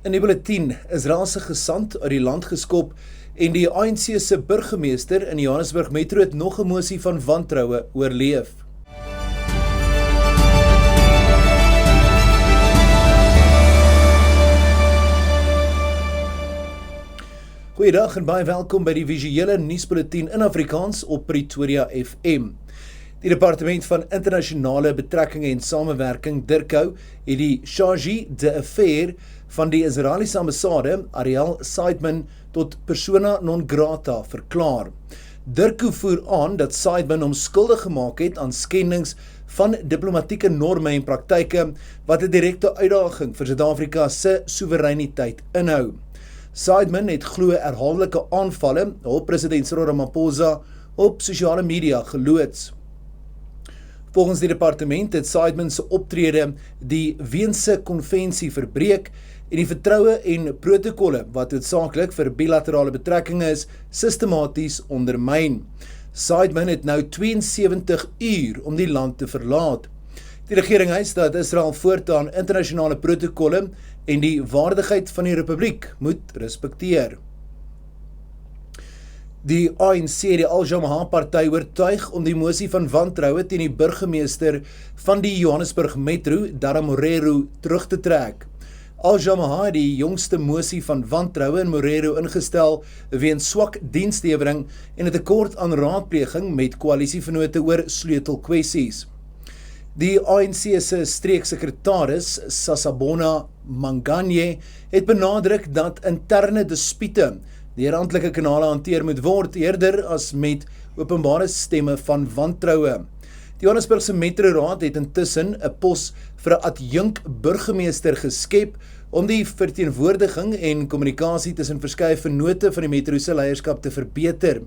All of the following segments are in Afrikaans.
In die bulletin, Israelse gesant uit die land geskop en die ANC se burgemeester in Johannesburg Metro het nog 'n mosie van wantroue oorleef. Goeiedag en baie welkom by die visuele nuusbulletin in Afrikaans op Pretoria FM. Die Departement van Internasionale Betrekkinge en Samewerking, DIRCO, het die chargé d'affaires van die Israeliese ambassade, Ariel Seidman, tot persona non grata verklaar. DIRCO voer aan dat Seidman hom skuldig gemaak het aan skendings van diplomatieke norme en praktyke wat 'n direkte uitdaging vir Suid-Afrika se soewereiniteit inhou. Seidman het glo herhaaldelike aanvalle op president Cyril Ramaphosa op sosiale media geloods. Volgens die departement het Seidman se optrede die Weense konvensie verbreek en die vertroue en protokolle wat hoofsaaklik vir bilaterale betrekkinge is, sistematies ondermyn. Seidman het nou 72 uur om die land te verlaat. Die regering eis dat Israel voortaan internasionale protokolle en die waardigheid van die republiek moet respekteer. Die ANC, die Al-Jamaah-party, oortuig om die mosie van wantroue teen die burgemeester van die Johannesburg Metro, Darren Morero, terug te trek. Al-Jamaah het die jongste mosie van wantroue in Morero ingestel weens swak dienslewering en 'n tekort aan raadpleging met koalisievennote oor sleutelkwessies. Die ANC se streeksekretaris, Sasabona Manganye, het benadruk dat interne dispute deur amptelike kanale hanteer moet word, eerder as met openbare stemme van wantroue. Die Johannesburgse Metroraad het intussen 'n pos vir 'n adjunk burgemeester geskep om die verteenwoordiging en kommunikasie tussen verskeie vennote van die Metro se leierskap te verbeter.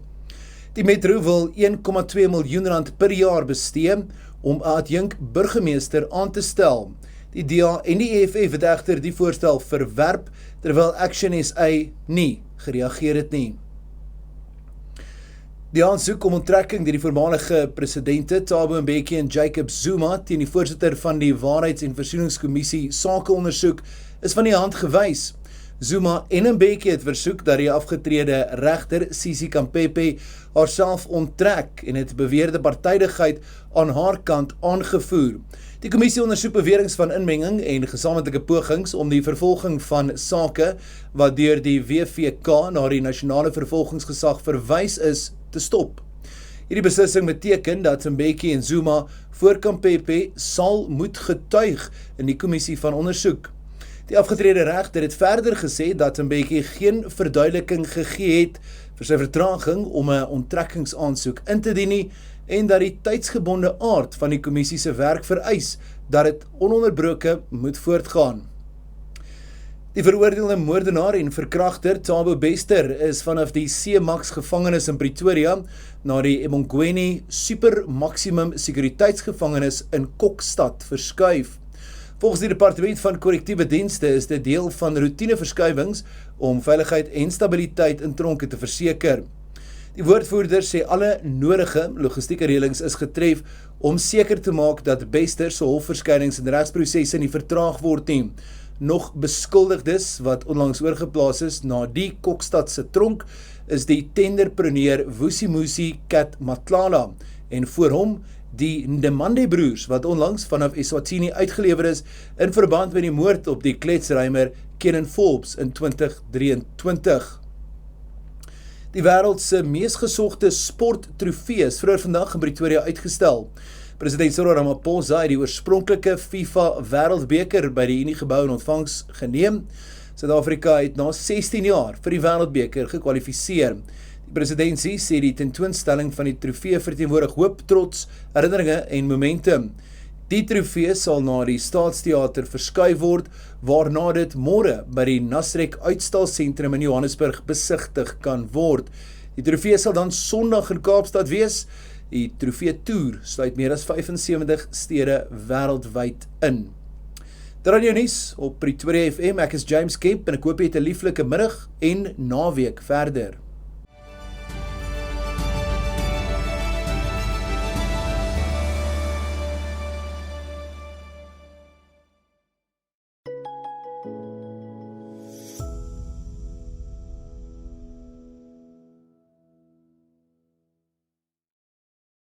Die Metro wil 1,2 miljoen rand per jaar bestee om 'n adjunk burgemeester aan te stel. Die DA en die EFF het egter die voorstel verwerp, terwyl Action SA nie gereageer het nie. Die aansoek om onttrekking deur die voormalige presidente Thabo Mbeki en Jacob Zuma teen die voorsitter van die Waarheids- en Versoeningskommissie sakeondersoek is van die hand gewys. Zuma en Mbeki het versoek dat die afgetrede regter Sisi Kampepe haarself onttrek en het beweerde partydigheid aan haar kant aangevoer. Die kommissie ondersoek beweringe van inmenging en gesamentlike pogings om die vervolging van sake wat deur die WVK na die nasionale vervolgingsgesag verwys is te stop. Hierdie beslissing beteken dat Mbeki en Zuma voor Kampepe sal moet getuig in die kommissie van ondersoek. Die afgetrede regter het verder gesê dat Mbeki geen verduideliking gegee het vir sy vertraging om 'n onttrekkingsaansoek in te dien nie en dat die tydsgebonde aard van die kommissie se werk vereis dat dit ononderbroke moet voortgaan. Die veroordeelde moordenaar en verkragter Thabo Bester is vanaf die C-Max gevangenis in Pretoria na die Emongweni Super Maximum Sekuriteitsgevangenis in Kokstad verskuif. Volgens die Departement van Korrektiewe Dienste is dit deel van roetineverskuiwings om veiligheid en stabiliteit in tronke te verseker. Die woordvoerder sê alle nodige logistieke reëlings is getref om seker te maak dat Bester se hofverskynings en regsprosesse nie vertraag word nie. Nog beskuldigdes wat onlangs oorgeplaas is na die Kokstad se tronk is die tenderpreneur Vusimusi Kat Matlala en voor hom die Ndemande broers wat onlangs vanaf Eswatini uitgelewer is in verband met die moord op die kletsrymer Kenan Forbes in 2023. Die wêreld se mees gesogte sporttrofee is vroeër vandag in Pretoria uitgestel. President Cyril Ramaphosa het die oorspronklike FIFA Wêreldbeker by die Uniegebou in ontvangs geneem. Suid-Afrika het na 16 jaar vir die Wêreldbeker gekwalifiseer. Die presidentsie sê die tentoonstelling van die trofee verteenwoordig hoop, trots, herinneringe en momentum. Die trofee sal na die Staatsteater verskuif word, waarna dit môre by die Nasrek Uitstalsentrum in Johannesburg besigtig kan word. Die trofee sal dan Sondag in Kaapstad wees. Die trofee toer sluit meer as 75 stede wêreldwyd in. Radio nuus op Pretoria FM, ek is James Kemp en ek hoop jy het 'n lieflike middag en naweek verder.